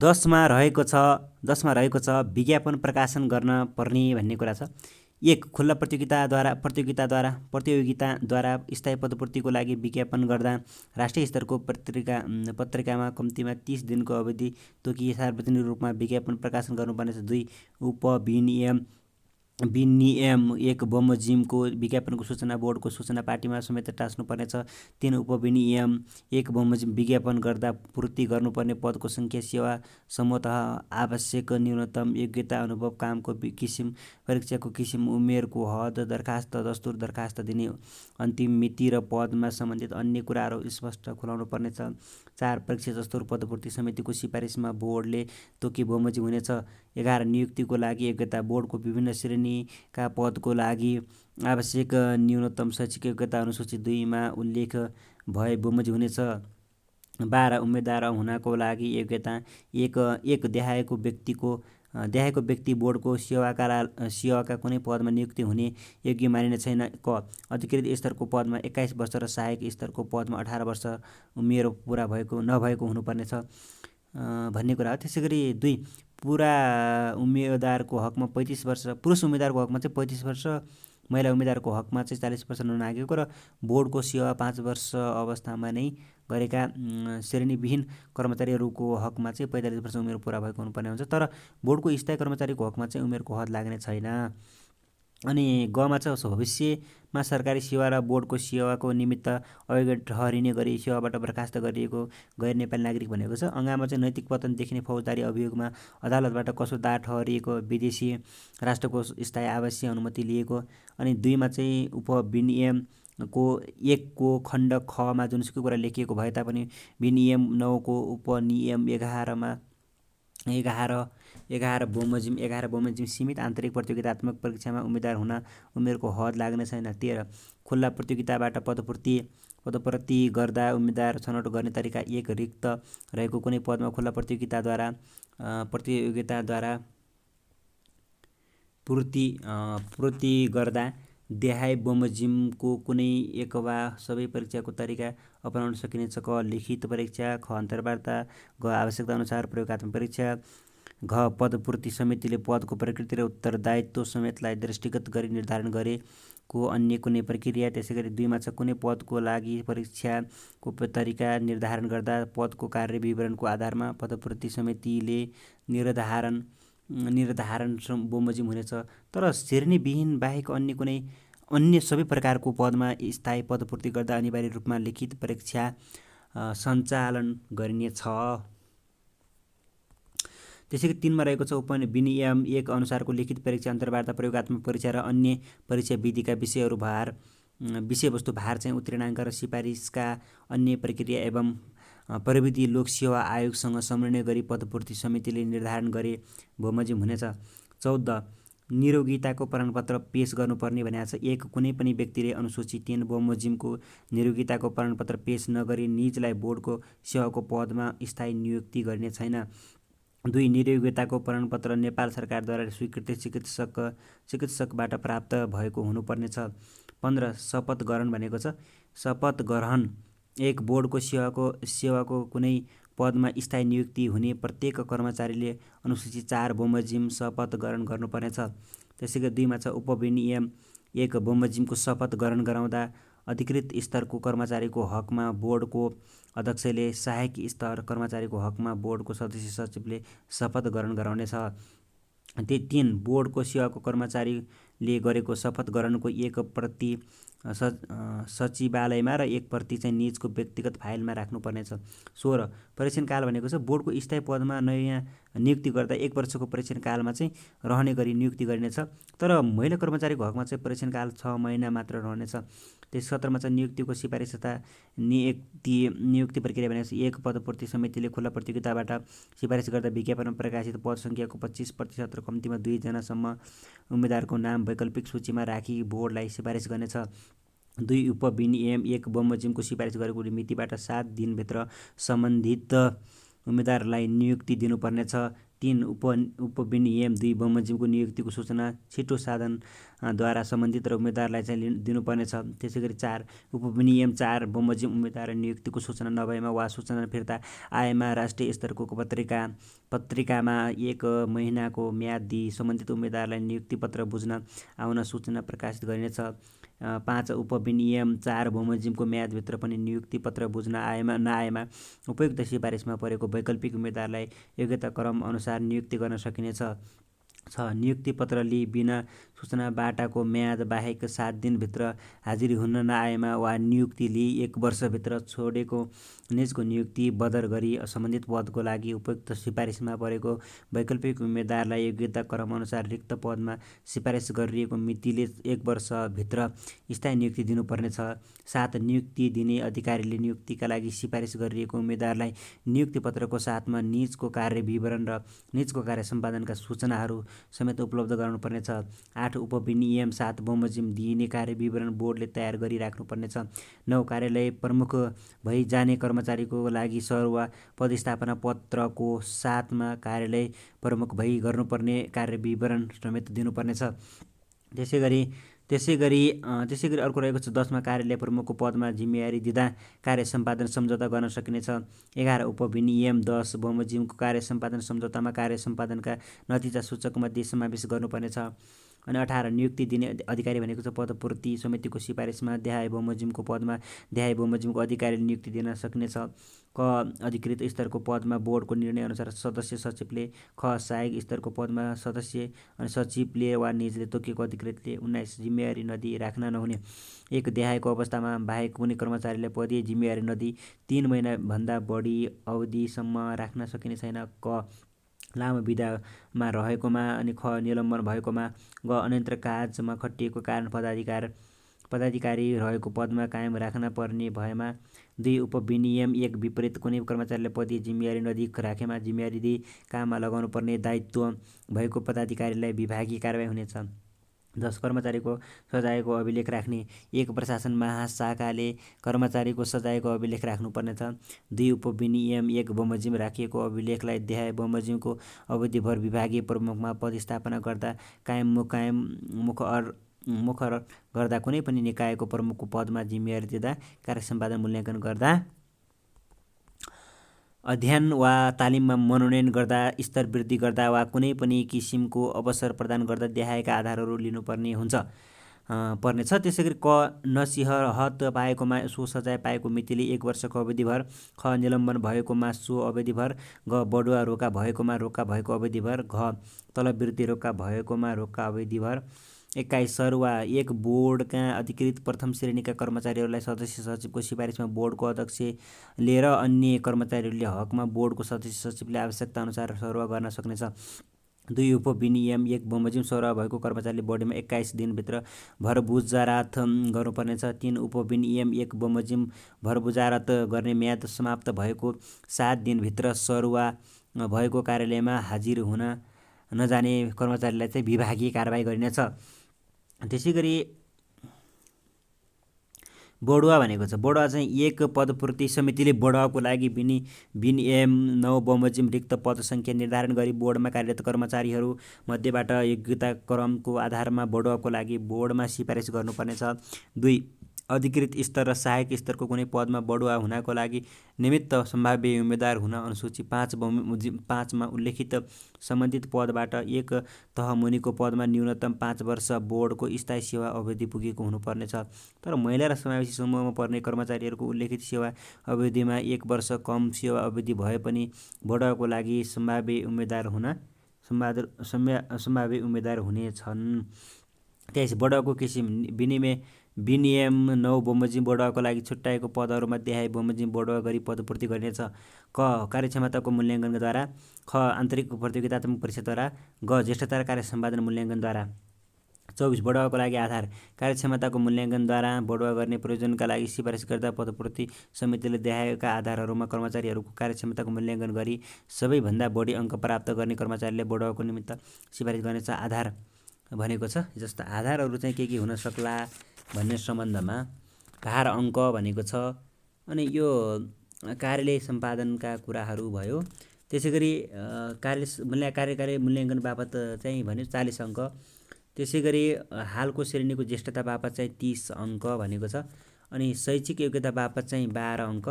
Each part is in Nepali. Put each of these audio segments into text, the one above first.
10मा रहेको छ विज्ञापन प्रकाशन गर्न पर्ने भन्ने कुरा छ। 1 खुल्ला प्रतियोगिताद्वारा स्थायी पदपूर्तिको लागि विज्ञापन गर्दा राष्ट्रिय स्तरको पत्रिकामा कम्तीमा 30 दिनको अवधि तोकी सार्वजनिक रूपमा विज्ञापन प्रकाशन गर्नुपर्नेछ। 2 उपविनियम 1 बमोजिमको विज्ञापनको सूचना बोर्डको सूचना पार्टीमा समेत टाँस्नुपर्नेछ। 3 उपविनियम 1 बमोजिम विज्ञापन गर्दा पूर्ति गर्नुपर्ने पदको सङ्ख्या, सेवा समूहतः आवश्यक न्यूनतम योग्यता, अनुभव, कामको किसिम, परीक्षाको किसिम, उमेरको हद, दरखास्त दस्तुर, दरखास्त दिने अन्तिम मिति र पदमा सम्बन्धित अन्य कुराहरू स्पष्ट खुलाउनु पर्नेछ। 4 परीक्षा दस्तुर पदपूर्ति समितिको सिफारिसमा बोर्डले तोकी बमोजिम हुनेछ। 11 नियुक्तिको लागि योग्यता बोर्डको विभिन्न श्रेणीका पदको लागि आवश्यक न्यूनतम शैक्षिक योग्यता अनुसूची 2 मा उल्लेख भए बमोजिम हुनेछ। 12 उम्मेदवार हुनको लागि योग्यता एक देहाएको व्यक्ति बोर्डको सेवाका कुनै पदमा नियुक्ति हुने योग्य मानिने छैन। क अधिकृत स्तरको पदमा 21 वर्ष र सहायक स्तरको पदमा 18 वर्ष उमेर पुरा नभएको हुनुपर्नेछ भन्ने कुरा हो। त्यसैगरी 2 पुरुष उम्मेदवारको हकमा 35 वर्ष, महिला उम्मेदवारको हकमा चाहिँ 40 वर्ष ननागेको र बोर्डको सेवा 5 वर्ष अवस्थामा नै गरेका श्रेणीविहीन कर्मचारीहरूको हकमा चाहिँ 45 वर्ष उमेर पुरा भएको हुनुपर्ने हुन्छ। तर बोर्डको स्थायी कर्मचारीको हकमा चाहिँ उमेरको हद लाग्ने छैन। अनि गमा चाहिँ भविष्यमा सरकारी सेवा र बोर्डको सेवाको निमित्त अयोग्य ठहरिने गरी सेवाबाट बर्खास्त गरिएको गैर नेपाली नागरिक भनेको छ। अङ्गामा चाहिँ नैतिक पतन देखिने फौजदारी अभियोगमा अदालतबाट कसुरदार ठहरिएको विदेशी राष्ट्रको स्थायी आवासीय अनुमति लिएको। अनि 2 मा चाहिँ उपविनियमको 1 को खण्ड ख मा जुनसुकै कुरा लेखिएको भए तापनि विनियम 9 को उपनियम 11 बमोजिम सीमित आन्तरिक प्रतियोगितात्मक परीक्षामा उम्मेदवार हुन उमेरको हद लाग्ने छैन। 13 खुल्ला प्रतियोगिताबाट पदोन्नति गर्दा उम्मेदवार छनौट गर्ने तरिका 1 रिक्त रहेको कुनै पदमा खुल्ला प्रतियोगिताद्वारा पूर्ति गर्दा देहाय बमोजिमको कुनै एक वा सबै परीक्षाको तरिका अपनाउन सकिनेछ। क लिखित परीक्षा, ख अन्तर्वार्ता, ग आवश्यकता अनुसार प्रयोगात्मक परीक्षा, घ पदपूर्ति समितिले पदको प्रकृति र उत्तरदायित्व समेतलाई दृष्टिगत गरी निर्धारण गरेको अन्य कुनै प्रक्रिया। त्यसैगरी 2 मा चाहिँ कुनै पदको लागि परीक्षाको तरिका निर्धारण गर्दा पदको कार्य विवरणको आधारमा पदपूर्ति समितिले निर्धारण बमोजिम हुनेछ। तर श्रेणीविहीन बाहेक अन्य सबै प्रकारको पदमा स्थायी पदपूर्ति गर्दा अनिवार्य रूपमा लिखित परीक्षा सञ्चालन गरिनेछ। त्यसैगरी 3 मा रहेको छ उपविनियम 1 अनुसारको लिखित परीक्षा, अन्तर्वार्ता, प्रयोगात्मक परीक्षा र अन्य परीक्षा विधिका विषयवस्तु भार चाहिँ उत्तीर्णाङ्क र सिफारिसका अन्य प्रक्रिया एवं प्रविधि लोक सेवा आयोगसँग समन्वय गरी पदपूर्ति समितिले निर्धारण गरे बमोजिम हुनेछ। 14 निरोगिताको प्रमाणपत्र पेश गर्नुपर्ने भनेको छ। 1 कुनै पनि व्यक्तिले अनुसूची 3 बमोजिमको निरोगिताको प्रमाणपत्र पेश नगरी निजलाई बोर्डको सेवाको पदमा स्थायी नियुक्ति गर्ने छैन। 2 निरोगिताको प्रमाणपत्र नेपाल सरकारद्वारा स्वीकृत चिकित्सकबाट प्राप्त भएको हुनुपर्नेछ। 15 शपथ ग्रहण भनेको छ। शपथ ग्रहण 1 बोर्डको सेवाको कुनै पदमा स्थायी नियुक्ति हुने प्रत्येक कर्मचारीले अनुसूची 4 बमोजिम शपथ ग्रहण गर्नुपर्नेछ। त्यसैगरी 2 मा छ उपविनियम 1 बमोजिमको शपथ ग्रहण गराउँदा अधिकृत स्तरको कर्मचारीको हकमा बोर्डको अध्यक्षले, सहायक स्तर कर्मचारीको हकमा बोर्डको सदस्य सचिवले शपथ ग्रहण गराउनेछ। 3 बोर्डको सेवाको कर्मचारीले गरेको शपथ ग्रहणको 1 प्रति सचिवालयमा र 1 प्रति चाहिँ निजको व्यक्तिगत फाइलमा राख्नुपर्नेछ। 16 परीक्षण काल भनेको छ। बोर्डको स्थायी पदमा नयाँ नियुक्ति गर्दा 1 वर्षको परीक्षण कालमा चाहिँ रहने गरी नियुक्ति गरिनेछ। तर महिला कर्मचारीको हकमा चाहिँ परीक्षण काल 6 महिना मात्र रहनेछ। 17 मा चाहिँ नियुक्तिको सिफारिस तथा नियुक्ति प्रक्रिया भनेको छ। 1 पदपूर्ति समितिले खुल्ला प्रतियोगिताबाट सिफारिस गर्दा विज्ञापनमा प्रकाशित पद सङ्ख्याको 25% र कम्तीमा 2 जनासम्म उम्मेदवारको नाम वैकल्पिक सूचीमा राखी बोर्डलाई सिफारिस गर्नेछ। 2 उपविनियम 1 बमोजिमको सिफारिस गरेको मितिबाट 7 दिनभित्र सम्बन्धित उम्मेदवारलाई नियुक्ति दिनुपर्नेछ। 3 उपविनियम 2 बमोजिमको नियुक्तिको सूचना छिटो साधनद्वारा सम्बन्धित र उम्मेदवारलाई चाहिँ दिनुपर्नेछ। त्यसैगरी 4 उपविनियम 4 बमोजिम उम्मेदवार नियुक्तिको सूचना नभएमा वा सूचना फिर्ता आएमा राष्ट्रिय स्तरको पत्रिकामा 1 महिनाको म्याद दिई सम्बन्धित उम्मेदवारलाई नियुक्ति पत्र बुझ्न आउन सूचना प्रकाशित गरिनेछ। 5 उपविनियम 4 बमोजिमको म्यादभित्र पनि नियुक्ति पत्र बुझ्न नआएमा उपयुक्त सिफारिसमा परेको वैकल्पिक उम्मेदवारलाई योग्यता क्रम अनुसार नियुक्ति गर्न सकिनेछ। 6 नियुक्ति पत्र लिई बिना सूचनाबाटाको म्याद बाहेक 7 दिनभित्र हाजिरी हुन नआएमा वा नियुक्ति लिई 1 वर्षभित्र छोडेको निजको नियुक्ति बदर गरी सम्बन्धित पदको लागि उपयुक्त सिफारिसमा परेको वैकल्पिक उम्मेदवारलाई योग्यता क्रम अनुसार रिक्त पदमा सिफारिस गरिएको मितिले 1 वर्षभित्र स्थायी नियुक्ति दिनुपर्नेछ। 7 नियुक्ति दिने अधिकारीले नियुक्तिका लागि सिफारिस गरिएको उम्मेदवारलाई नियुक्ति पत्रको साथमा निजको कार्य विवरण र निजको कार्य सम्पादनका सूचनाहरू समेत उपलब्ध गराउनुपर्नेछ। 8 उपविनियम 7 बमोजिम दिइने कार्य विवरण बोर्डले तयार गरी राख्नुपर्नेछ। 9 कार्यालय प्रमुख भई जाने कर्मचारीको लागि सरुवा पदस्थापना पत्रको साथमा कार्यालय प्रमुख भई गर्नुपर्ने कार्य विवरण समेत दिनुपर्नेछ। त्यसैगरी अर्को रहेको छ 10मा कार्यालय प्रमुखको पदमा जिम्मेवारी दिँदा कार्य सम्पादन सम्झौता गर्न सकिनेछ। 11 उपविनियम 10 बमोजिमको कार्य सम्पादन सम्झौतामा कार्य सम्पादनका नतिजा सूचकमध्ये समावेश गर्नुपर्नेछ। अनि 18 नियुक्ति दिने अधिकारी भनेको छ पदपूर्ति समितिको सिफारिसमा देहाय बमोजिमको पदमा देहाय बमोजिमको अधिकारीले नियुक्ति दिन सकिनेछ। क अधिकृत स्तरको पदमा बोर्डको निर्णयअनुसार सदस्य सचिवले, ख सहायक स्तरको पदमा सदस्य अनि सचिवले वा निजले तोकेको अधिकृतले। 19 जिम्मेवारी नदिई राख्न नहुने 1 देहायको अवस्थामा बाहेक कुनै कर्मचारीलाई पदीय जिम्मेवारी नदिई 3 महिनाभन्दा बढी अवधिसम्म राख्न सकिने छैन। क लामो बिदामा रहेकोमा अनि ख निलम्बन भएकोमा, ग अन्यत्र काजमा खटिएको कारण पदाधिकारी रहेको पदमा कायम राख्न पर्ने भएमा, 2 उपविनियम 1 विपरीत कुनै कर्मचारीलाई पदीय जिम्मेवारी नदिई राखेमा जिम्मेवारी दिई काममा लगाउनु पर्ने दायित्व भएको पदाधिकारीलाई विभागीय कारबाही हुनेछ। 10 कर्मचारीको सजायको अभिलेख राख्ने 1 प्रशासन महाशाखाले कर्मचारीको सजायको अभिलेख राख्नुपर्नेछ। 2 उपविनियम 1 बमोजिम राखिएको अभिलेखलाई देहाय बमोजिमको अवधिभर विभागीय प्रमुखमा पदस्थापना गर्दा मुख गर्दा कुनै पनि निकायको प्रमुखको पदमा जिम्मेवारी दिँदा कार्य सम्पादन मूल्याङ्कन गर्दा अध्ययन वा तालिममा मनोनयन गर्दा स्तर वृद्धि गर्दा वा कुनै पनि किसिमको अवसर प्रदान गर्दा देहायका आधारहरू लिनुपर्ने पर्नेछ। त्यसैगरी क नसिहत पाएकोमा सो सजाय पाएको मितिले 1 वर्षको अवधिभर, ख निलम्बन भएकोमा सो अवधिभर, ग बढुवा रोका भएकोमा रोका भएको अवधिभर, घ तलबवृद्धि रोका भएकोमा रोका अवधिभर। 21 सरुवा 1 बोर्डका अधिकृत प्रथम श्रेणीका कर्मचारीहरूलाई सदस्य सचिवको सिफारिसमा बोर्डको अध्यक्षले र अन्य कर्मचारीहरूले हकमा बोर्डको सदस्य सचिवले आवश्यकता अनुसार सरुवा गर्न सक्नेछ। 2 उपविनियम 1 बमोजिम सरुवा भएको कर्मचारीले बढीमा 21 दिनभित्र भरबुजारात गर्नुपर्नेछ। 3 उपविनियम 1 बमोजिम भरबुजारात गर्ने म्याद समाप्त भएको 7 दिनभित्र सरुवा भएको कार्यालयमा हाजिर हुन नजाने कर्मचारीलाई चाहिँ विभागीय कारबाही गरिनेछ। त्यसैगरी बढुवा भनेको छ बढुवा चाहिँ 1 पदपूर्ति समितिले बढुवाको लागि विनियम 9 बमोजिम रिक्त पद सङ्ख्या निर्धारण गरी बोर्डमा कार्यरत कर्मचारीहरू मध्येबाट योग्यता क्रमको आधारमा बढुवाको लागि बोर्डमा सिफारिस गर्नुपर्नेछ। 2 अधिकृत स्तर र सहायक स्तरको कुनै पदमा बढुवा हुनको लागि निमित्त सम्भाव्य उम्मेदवार हुन अनुसूची 5 मा उल्लेखित सम्बन्धित पदबाट 1 तह मुनिको पदमा न्यूनतम 5 वर्ष बोर्डको स्थायी सेवा अवधि पुगेको हुनुपर्नेछ। तर महिला र समावेशी समूहमा पर्ने कर्मचारीहरूको उल्लेखित सेवा अवधिमा 1 वर्ष कम सेवा अवधि भए पनि बढुवाको लागि सम्भाव्य उम्मेदवार हुनेछन्। 23 बढुवाको किसिम विनियम 9 बमोजिम बढुवाको लागि छुट्याएको पदहरूमा देहाय बमोजिम बढुवा गरी पदपूर्ति गरिनेछ। क कार्यक्षमताको मूल्याङ्कनद्वारा, ख आन्तरिक प्रतियोगितात्मक परीक्षाद्वारा, ग ज्येष्ठता र कार्य सम्पादन मूल्याङ्कनद्वारा। 24 बढुवाको लागि आधार कार्यक्षमताको मूल्याङ्कनद्वारा बढुवा गर्ने प्रयोजनका लागि सिफारिस गर्दा पदपूर्ति समितिले देहायका आधारहरूमा कर्मचारीहरूको कार्यक्षमताको मूल्याङ्कन गरी सबैभन्दा बढी अङ्क प्राप्त गर्ने कर्मचारीले बढुवाको निमित्त सिफारिस गर्नेछ। आधार भनेको छ जस्ता आधारहरू चाहिँ के हुन सक्ला भन्ने सम्बन्धमा भार अङ्क भनेको छ। अनि यो कार्यालय सम्पादनका कुराहरू भयो। त्यसैगरी कार्यकारी मूल्याङ्कन बापत चाहिँ भन्यो 40 अङ्क। त्यसैगरी हालको श्रेणीको ज्येष्ठता बापत चाहिँ 30 अङ्क भनेको छ। अनि शैक्षिक योग्यता बापत चाहिँ 12 अङ्क।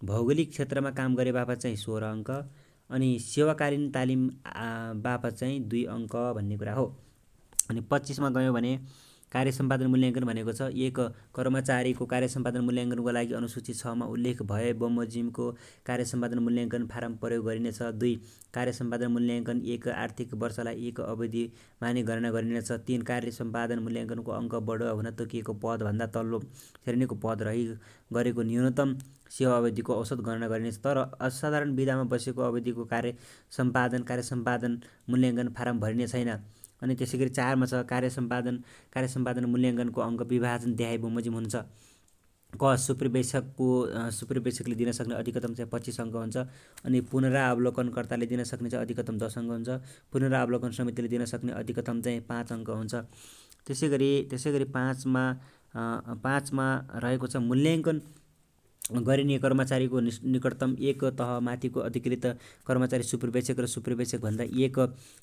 भौगोलिक क्षेत्रमा काम गरे बापत चाहिँ 16 अङ्क। अनि सेवाकालीन तालिम बापत चाहिँ 2 अङ्क भन्ने कुरा हो। अनि 25 मा गयौँ भने कार्य सम्पादन मूल्याङ्कन भनेको छ, एक कर्मचारीको कार्य सम्पादन मूल्याङ्कनको लागि अनुसूची 6 मा उल्लेख भए बमोजिमको कार्य सम्पादन मूल्याङ्कन फारम प्रयोग गरिनेछ। 2 कार्य सम्पादन मूल्याङ्कन एक आर्थिक वर्षलाई एक अवधि मानि गणना गरिनेछ। 3 कार्य सम्पादन मूल्याङ्कनको अङ्क बढुवा हुन तोकिएको पदभन्दा तल्लो श्रेणीको पद रही गरेको न्यूनतम सेवा अवधिको औसत गणना गरिनेछ। तर असाधारण विधामा बसेको अवधिको कार्य सम्पादन मूल्याङ्कन फारम भरिने छैन। अनि त्यसैगरी 4 मा छ कार्य सम्पादन मूल्याङ्कनको अङ्क विभाजन देहाई बमोजिम हुन्छ। क सुपरिवेक्षकले दिन सक्ने अधिकतम चाहिँ 25 अङ्क हुन्छ। अनि पुनरावलोकनकर्ताले दिन सक्ने चाहिँ अधिकतम 10 अङ्क हुन्छ। पुनरावलोकन समितिले दिन सक्ने अधिकतम चाहिँ 5 अङ्क हुन्छ। त्यसैगरी 5 मा रहेको छ मूल्याङ्कन गरिने कर्मचारीको निकटतम एक तह माथिको अधिकृत कर्मचारी सुपरिवेक्षक र सुपरिवेक्षकभन्दा एक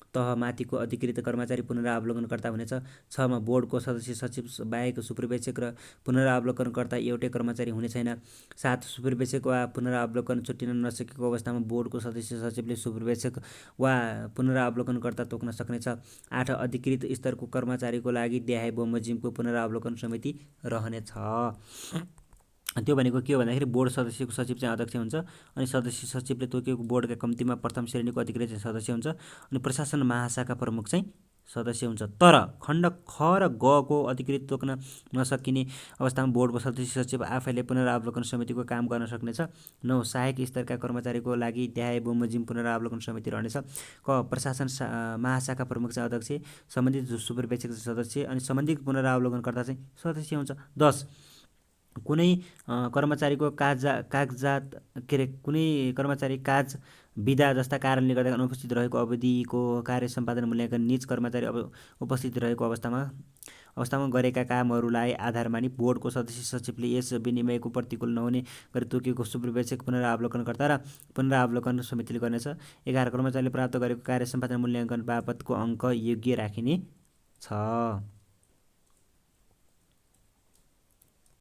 तह माथिको अधिकृत कर्मचारी पुनरावलोकनकर्ता हुनेछ। 6 मा बोर्डको सदस्य सचिव बाहेक सुपरिवेक्षक र पुनरावलोकनकर्ता एउटै कर्मचारी हुने छैन। 7 सुपरिवेक्षक वा पुनरावलोकन छुट्टिन नसकेको अवस्थामा बोर्डको सदस्य सचिवले सुपरिवेक्षक वा पुनरावलोकनकर्ता तोक्न सक्नेछ। 8 अधिकृत स्तरको कर्मचारीको लागि देहाई बमोजिमको पुनरावलोकन समिति रहनेछ। त्यो भनेको के हो भन्दाखेरि बोर्ड सदस्यको सचिव चाहिँ अध्यक्ष हुन्छ। अनि सदस्य सचिवले तोकिएको बोर्डका कम्तीमा प्रथम श्रेणीको अधिकृत चाहिँ सदस्य हुन्छ। अनि प्रशासन महाशाखा प्रमुख चाहिँ सदस्य हुन्छ। तर खण्ड ख र ग को अधिकृत तोक्न नसकिने अवस्थामा बोर्डको सदस्य सचिव आफैले पुनरावलोकन समितिको काम गर्न सक्नेछ। 9 सहायक स्तरका कर्मचारीको लागि देहाई बमोजिम पुनरावलोकन समिति रहनेछ। क प्रशासन महाशाखा प्रमुख चाहिँ अध्यक्ष, सम्बन्धित सुपरिवेक्षक सदस्य अनि सम्बन्धित पुनरावलोकनकर्ता चाहिँ सदस्य हुन्छ। 10 कुनै कर्मचारीको कुनै कर्मचारी काज बिदा जस्ता कारणले गर्दा अनुपस्थित रहेको अवधिको कार्य सम्पादन मूल्याङ्कन निज कर्मचारी उपस्थित रहेको अवस्थामा गरेका कामहरूलाई आधार मानि बोर्डको सदस्य सचिवले यस विनिमयको प्रतिकूल नहुने गरी तोकिएको सुपरिवेक्षक पुनरावलोकनकर्ता र पुनरावलोकन समितिले गर्नेछ। 11 कर्मचारीले प्राप्त गरेको कार्य सम्पादन मूल्याङ्कन बापतको अङ्क योग्य राखिने छ।